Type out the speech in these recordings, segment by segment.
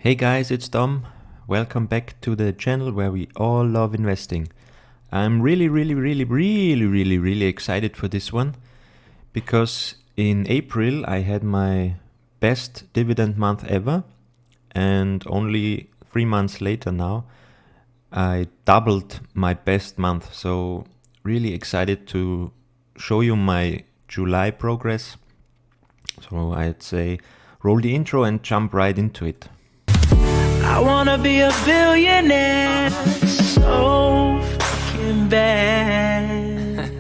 Hey guys, it's Dom. Welcome back to the channel where we all love investing. I'm really excited for this one because in April I had my best dividend month ever, and only 3 months later now I doubled my best month. So really excited to show you my July progress. So I'd say roll the intro and jump right into it. I wanna be a billionaire so fucking bad.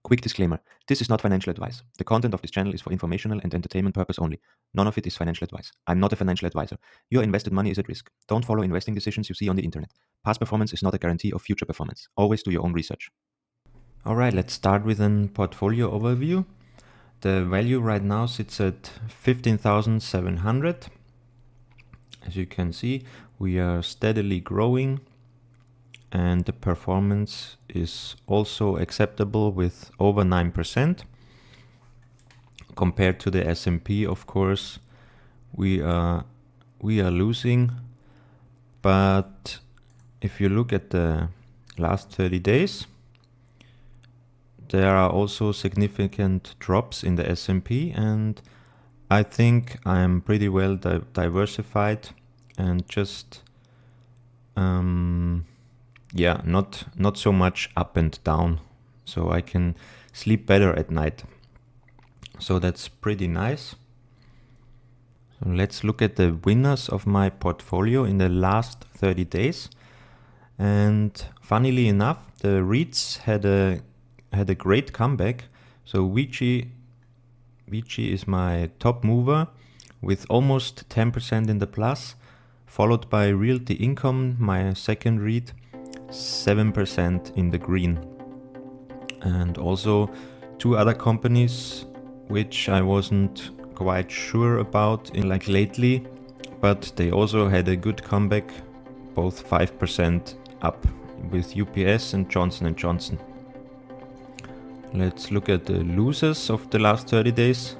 Quick disclaimer, this is not financial advice. The content of this channel is for informational and entertainment purpose only. None of it is financial advice. I'm not a financial advisor. Your invested money is at risk. Don't follow investing decisions you see on the internet. Past performance is not a guarantee of future performance. Always do your own research. Alright, let's start with a portfolio overview. The value right now sits at 15,700. As you can see, we are steadily growing and the performance is also acceptable with over 9%. Compared to the S&P, of course, we are losing, but if you look at the last 30 days, there are also significant drops in the S&P, and I think I'm pretty well diversified and just not so much up and down, so I can sleep better at night. So that's pretty nice. So let's look at the winners of my portfolio in the last 30 days. And funnily enough, the REITs had a great comeback. So Vici is my top mover with almost 10% in the plus, followed by Realty Income, my second REIT, 7% in the green. And also two other companies which I wasn't quite sure about in lately, but they also had a good comeback, both 5% up, with UPS and Johnson & Johnson. Let's look at the losers of the last 30 days.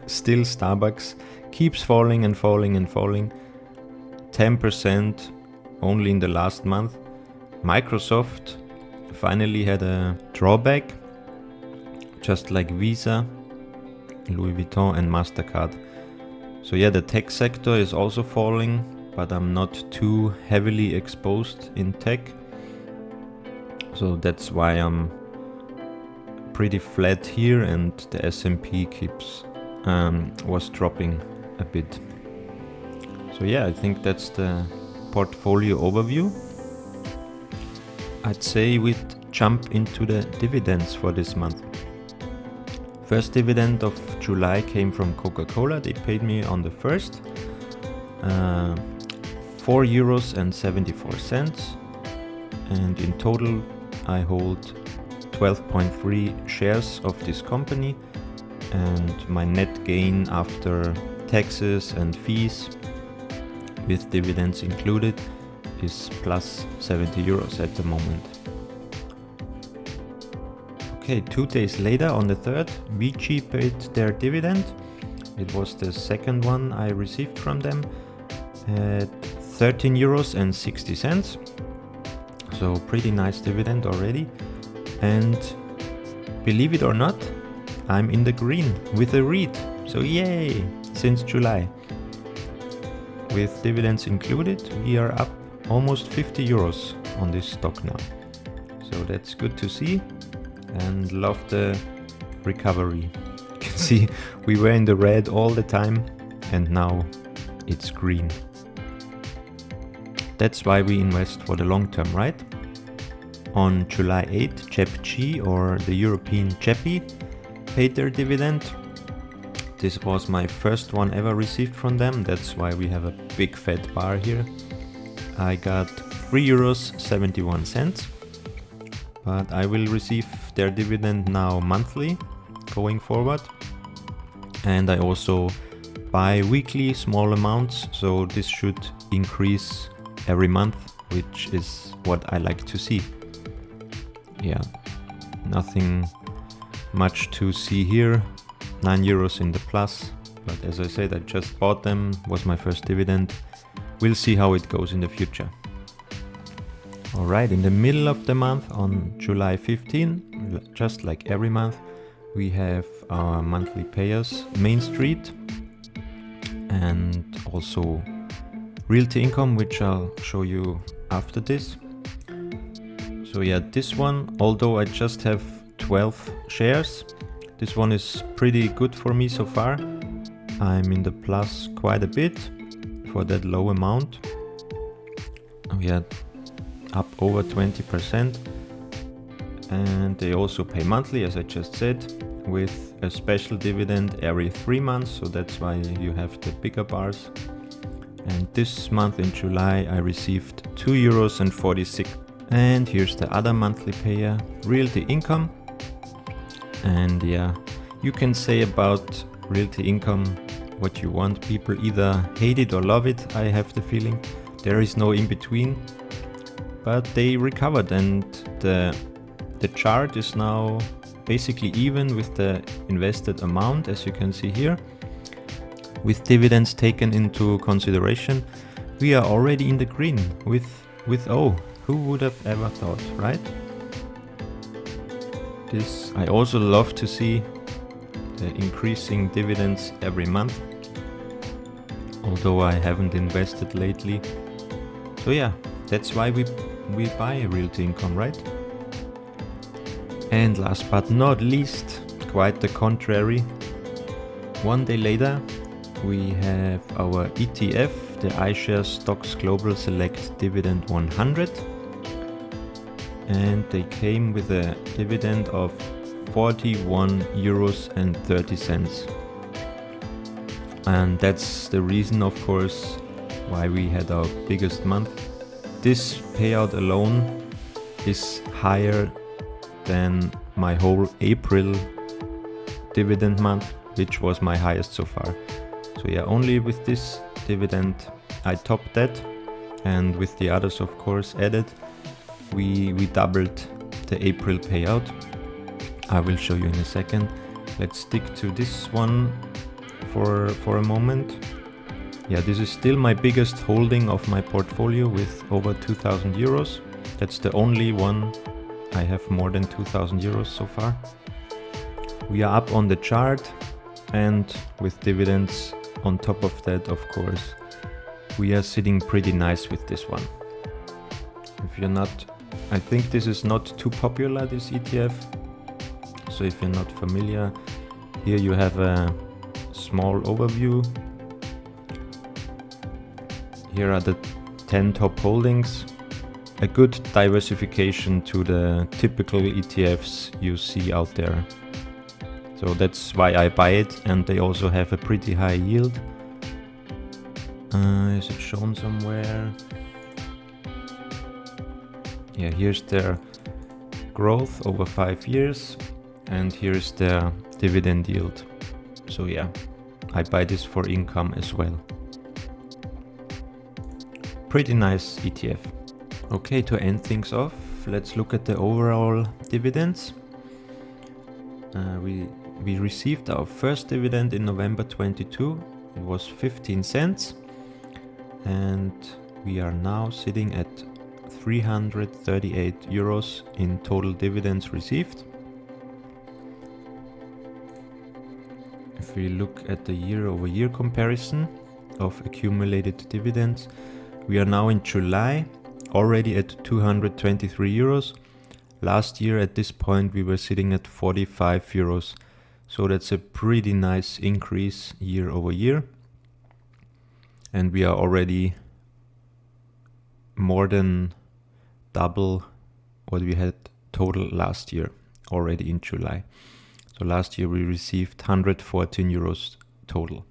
Still Starbucks keeps falling and falling and falling. 10% only in the last month. Microsoft finally had a drawback, just like Visa, Louis Vuitton and MasterCard. So yeah, the tech sector is also falling, but I'm not too heavily exposed in tech. So that's why I'm pretty flat here, and the S&P was dropping a bit. So yeah, I think that's the portfolio overview. I'd say we'd jump into the dividends for this month. First dividend of July came from Coca-Cola. They paid me on the 1st, €4.74, and in total I hold 12.3 shares of this company, and my net gain after taxes and fees with dividends included is plus €70 at the moment. Okay, 2 days later, on the 3rd, Vici paid their dividend. It was the second one I received from them at €13.60. So pretty nice dividend already. And believe it or not, I'm in the green with a REIT. So yay, since July. With dividends included, we are up almost €50 on this stock now. So that's good to see, and love the recovery. You can see we were in the red all the time and now it's green. That's why we invest for the long term, right? On July 8th, JEPG, or the European JEPI, paid their dividend. This was my first one ever received from them. That's why we have a big fat bar here. I got €3.71, but I will receive their dividend now monthly going forward. And I also buy weekly small amounts, so this should increase every month, which is what I like to see. Yeah, nothing much to see here. €9 in the plus, But as I said, I just bought them, was my first dividend. We'll see how it goes in the future. Alright, in the middle of the month, on July 15, just like every month, we have our monthly payers, Main Street, and also Realty Income, which I'll show you after this. So yeah, this one, although I just have 12 shares, this one is pretty good for me so far. I'm in the plus quite a bit for that low amount. We are up over 20%, and they also pay monthly, as I just said, with a special dividend every 3 months, so that's why you have the bigger bars. And this month in July I received €2.46. And here's the other monthly payer, Realty Income. And yeah, you can say about Realty Income what you want. People either hate it or love it, I have the feeling. There is no in between. But they recovered, and the chart is now basically even with the invested amount, as you can see here. With dividends taken into consideration, we are already in the green with O. Who would have ever thought, right? This I also love to see, the increasing dividends every month, although I haven't invested lately. So yeah, that's why we buy Realty Income, right? And last but not least, quite the contrary, one day later we have our ETF, the iShares Stocks Global Select Dividend 100, and they came with a dividend of €41.30. And that's the reason, of course, why we had our biggest month. This payout alone is higher than my whole April dividend month, which was my highest so far. So yeah, only with this dividend I topped that, and with the others, of course, added, we doubled the April payout. I will show you in a second. Let's stick to this one for a moment. Yeah, this is still my biggest holding of my portfolio with over €2,000. That's the only one I have more than €2,000 so far. We are up on the chart, and with dividends on top of that, of course, we are sitting pretty nice with this one. If you're not, I think this is not too popular, this ETF. So if you're not familiar, here you have a small overview. Here are the 10 top holdings. A good diversification to the typical ETFs you see out there. So that's why I buy it, and they also have a pretty high yield. Is it shown somewhere? Yeah, here's their growth over 5 years, and here's their dividend yield. So yeah, I buy this for income as well. Pretty nice ETF. Okay, to end things off, let's look at the overall dividends. We received our first dividend in November 22. It was 15 cents, and we are now sitting at €338 in total dividends received. If we look at the year-over-year comparison of accumulated dividends, we are now in July already at €223. Last year at this point we were sitting at €45. So that's a pretty nice increase year over year. And we are already more than double what we had total last year already in July. So last year we received €114 total.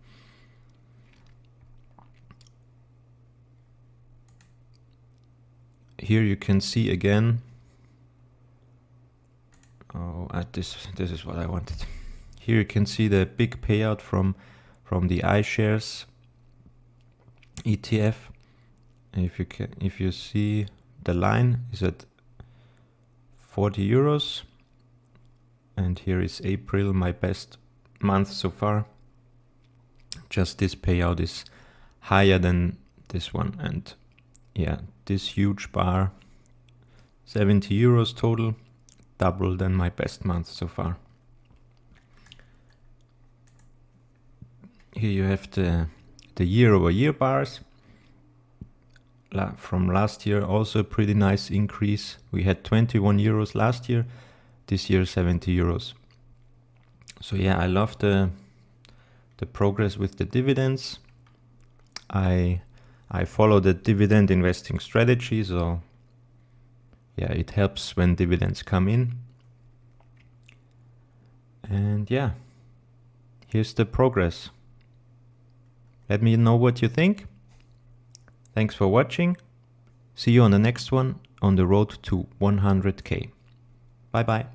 Here you can see again, this is what I wanted. Here you can see the big payout from the iShares ETF. If you see, the line is at €40, and here is April, my best month so far, just this payout is higher than this one. And yeah, this huge bar, 70 euros total, double than my best month so far. Here you have the year-over-year bars. From last year, also a pretty nice increase. We had 21 euros last year, this year 70 euros. So yeah, I love the progress with the dividends. I follow the dividend investing strategy, so yeah, it helps when dividends come in. And yeah, here's the progress. Let me know what you think. Thanks for watching. See you on the next one on the road to 100K. Bye bye.